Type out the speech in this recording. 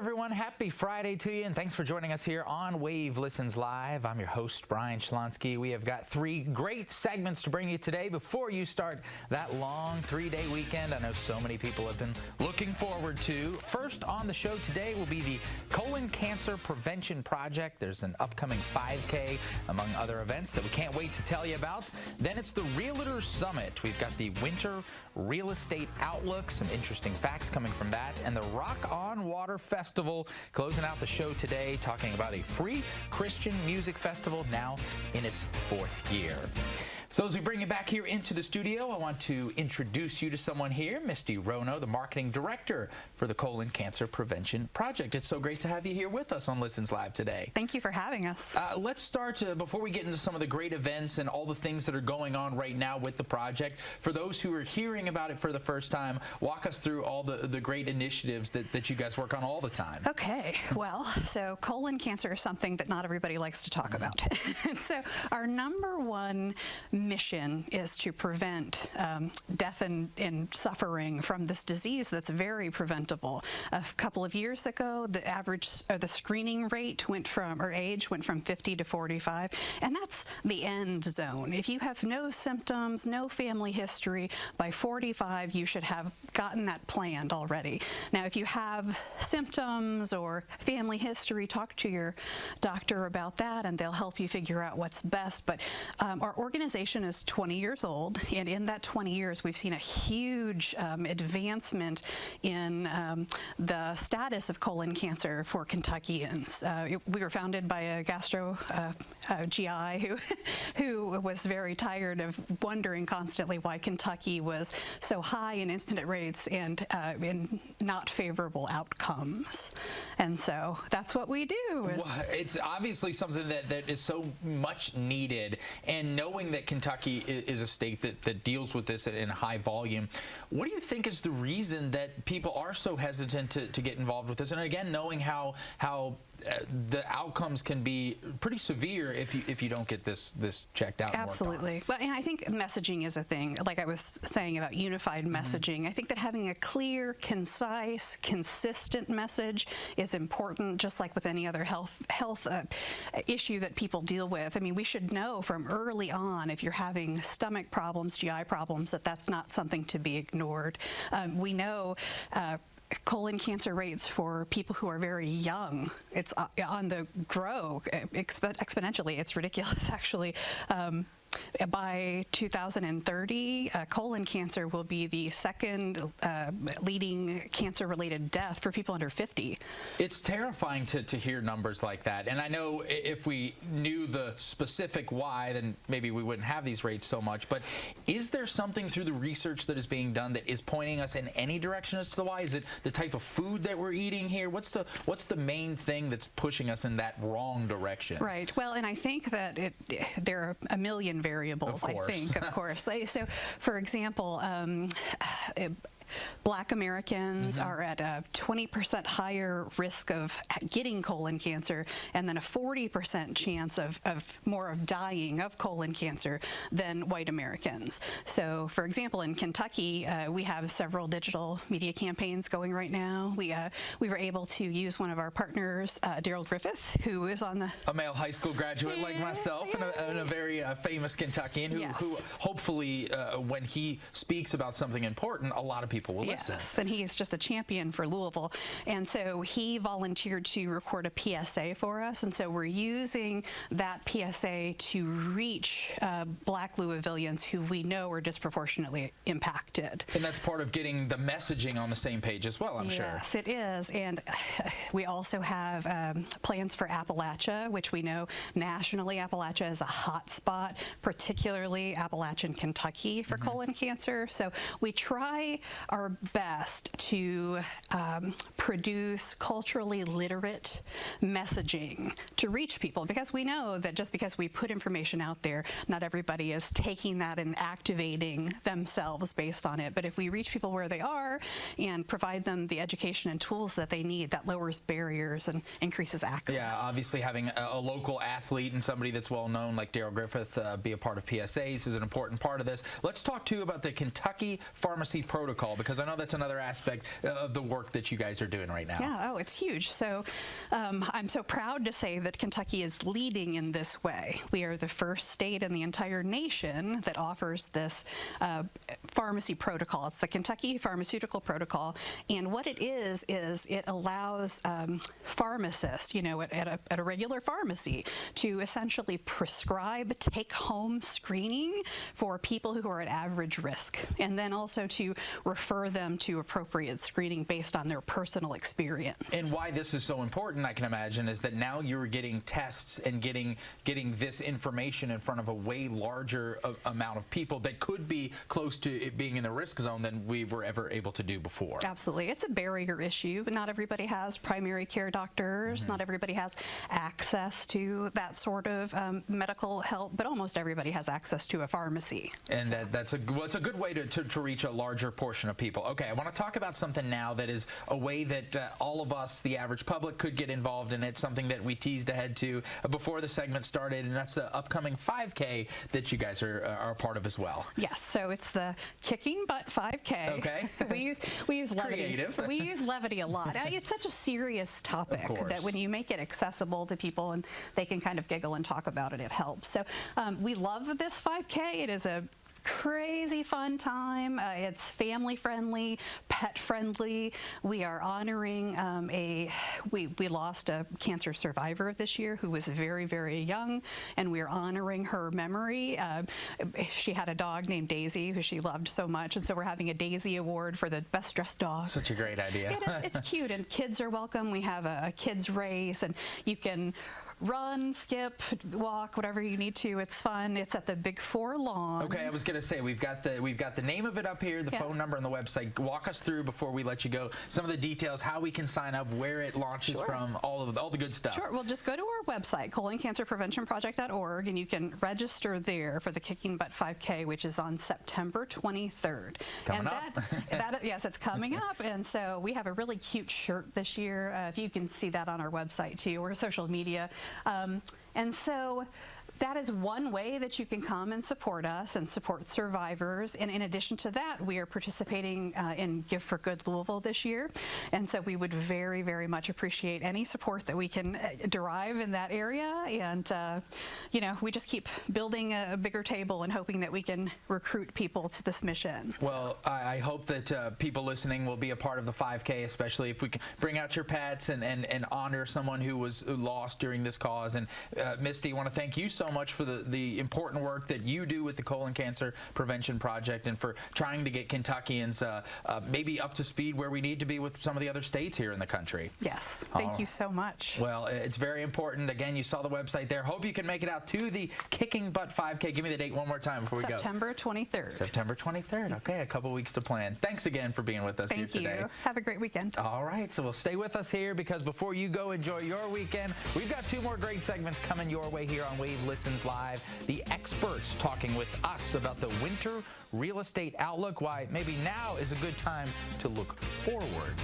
everyone. Happy Friday to you, and thanks for joining us here on Wave Listens Live. I'm your host, Brian Shlonsky. We have got three great segments to bring you today before you start that long three-day weekend I know so many people have been looking forward to. First on the show today will be the Colon Cancer Prevention Project. There's an upcoming 5K, among other events that we can't wait to tell you about. Then it's the Realtors Summit. We've got the Winter Real Estate Outlook, some interesting facts coming from that, and the Rock on Water Festival, closing out the show today, talking about a free Christian music festival now in its fourth year. So as we bring you back here into the studio, I want to introduce you to someone here, Misty Ronau, the Marketing Director for the Colon Cancer Prevention Project. It's so great to have you here with us on Listens Live today. Thank you for having us. Let's start, before we get into some of the great events and all the things that are going on right now with the project, for those who are hearing about it for the first time, walk us through all the great initiatives that you guys work on all the time. Okay, well, so colon cancer is something that not everybody likes to talk about. So our number one mission is to prevent death and suffering from this disease that's very preventable. A couple of years ago, the average the screening rate went from, or age went from 50 to 45, and that's the end zone. If you have no symptoms, no family history, by 45 you should have gotten that planned already. Now, if you have symptoms or family history, talk to your doctor about that and they'll help you figure out what's best. But our organization is 20 years old, and in that 20 years we've seen a huge advancement in the status of colon cancer for Kentuckians. We were founded by a GI who was very tired of wondering constantly why Kentucky was so high in incident rates and in not favorable outcomes. And so that's what we do. Well, it's obviously something that is so much needed, and knowing that Kentucky is a state that deals with this in high volume, what do you think is the reason that people are so hesitant to get involved with this? And again, knowing how the outcomes can be pretty severe if you don't get this checked out. Absolutely. Well, and I think messaging is a thing. Like I was saying about unified messaging, I think that having a clear, concise, consistent message is important, just like with any other health issue that people deal with. I mean, we should know from early on, if you're having stomach problems, GI problems, that's not something to be ignored. We know colon cancer rates for people who are very young, it's on the grow exponentially. It's ridiculous, actually. By 2030, colon cancer will be the second leading cancer-related death for people under 50. It's terrifying to hear numbers like that. And I know if we knew the specific why, then maybe we wouldn't have these rates so much. But is there something through the research that is being done that is pointing us in any direction as to the why? Is it the type of food that we're eating here? What's the main thing that's pushing us in that wrong direction? Right. Well, and I think that there are a million variables, I think, of course. So, for example, Black Americans are at a 20% higher risk of getting colon cancer, and then a 40% chance of dying of colon cancer than white Americans. So, for example, in Kentucky, we have several digital media campaigns going right now. We were able to use one of our partners, Daryl Griffith, who is on a male high school graduate like myself, and a very famous Kentuckian who hopefully, when he speaks about something important, a lot of people will listen. Yes, and he's just a champion for Louisville. And so he volunteered to record a PSA for us, and so we're using that PSA to reach Black Louisvillians who we know are disproportionately impacted. And that's part of getting the messaging on the same page as well, I'm sure. Yes, it is. And we also have plans for Appalachia, which we know nationally Appalachia is a hot spot, particularly Appalachian Kentucky for colon cancer. So we try our best to produce culturally literate messaging to reach people, because we know that just because we put information out there, not everybody is taking that and activating themselves based on it. But if we reach people where they are and provide them the education and tools that they need, that lowers barriers and increases access. Yeah, obviously having a local athlete and somebody that's well known like Daryl Griffith be a part of PSAs is an important part of this. Let's talk too about the Kentucky Pharmacy Protocol, Because I know that's another aspect of the work that you guys are doing right now. Yeah, oh, it's huge. So I'm so proud to say that Kentucky is leading in this way. We are the first state in the entire nation that offers this pharmacy protocol. It's the Kentucky Pharmaceutical Protocol. And what it is it allows pharmacists, at a regular pharmacy to essentially prescribe take-home screening for people who are at average risk, and then also to refer them to appropriate screening based on their personal experience. And why this is so important, I can imagine, is that now you're getting tests and getting this information in front of a way larger amount of people that could be close to it being in the risk zone than we were ever able to do before. Absolutely. It's a barrier issue. Not everybody has primary care doctors. Not everybody has access to that sort of medical help, but almost everybody has access to a pharmacy. And it's a good way to reach a larger portion of people. Okay, I want to talk about something now that is a way that all of us, the average public, could get involved in. It's something that we teased ahead to before the segment started, and that's the upcoming 5K that you guys are a part of as well. Yes, so it's the Kicking Butt 5K. Okay. We use levity. Creative. We use levity a lot. It's such a serious topic that when you make it accessible to people and they can kind of giggle and talk about it, it helps. So we love this 5K. It is a crazy fun time. It's family friendly, pet friendly. We are honoring we lost a cancer survivor this year who was very, very young, and we're honoring her memory. She had a dog named Daisy who she loved so much, and so we're having a Daisy Award for the best dressed dog. Such a great idea. It is. It's cute, and kids are welcome. We have a kids race, and you can run, skip, walk, whatever you need to. It's fun. It's at the Big Four lawn. Okay, I was gonna say we've got the name of it up here, the phone number, and the website. Walk us through before we let you go some of the details, how we can sign up, where it launches from, all the good stuff. Sure. Well, just go to our website, coloncancerpreventionproject.org, and you can register there for the Kicking Butt 5K, which is on September 23rd. Coming up. Yes, it's coming up, and so we have a really cute shirt this year. If you can see that on our website too, or social media. And so that is one way that you can come and support us and support survivors. And in addition to that, we are participating in Give for Good Louisville this year. And so we would very, very much appreciate any support that we can derive in that area. And, we just keep building a bigger table and hoping that we can recruit people to this mission. Well, I hope that people listening will be a part of the 5K, especially if we can bring out your pets and honor someone who was lost during this cause. And Misty, I want to thank you so much for the important work that you do with the Colon Cancer Prevention Project, and for trying to get Kentuckians maybe up to speed where we need to be with some of the other states here in the country. Yes, thank you so much. Well, it's very important. Again, you saw the website there. Hope you can make it out to the Kicking Butt 5K. Give me the date one more time before we go. September 23rd. September 23rd. Okay, a couple weeks to plan. Thanks again for being with us here today. Thank you. Have a great weekend. All right, so we'll stay with us here, because before you go enjoy your weekend, we've got two more great segments coming your way here on Wave Listens Live. The experts talking with us about the winter real estate outlook, why maybe now is a good time to look forward.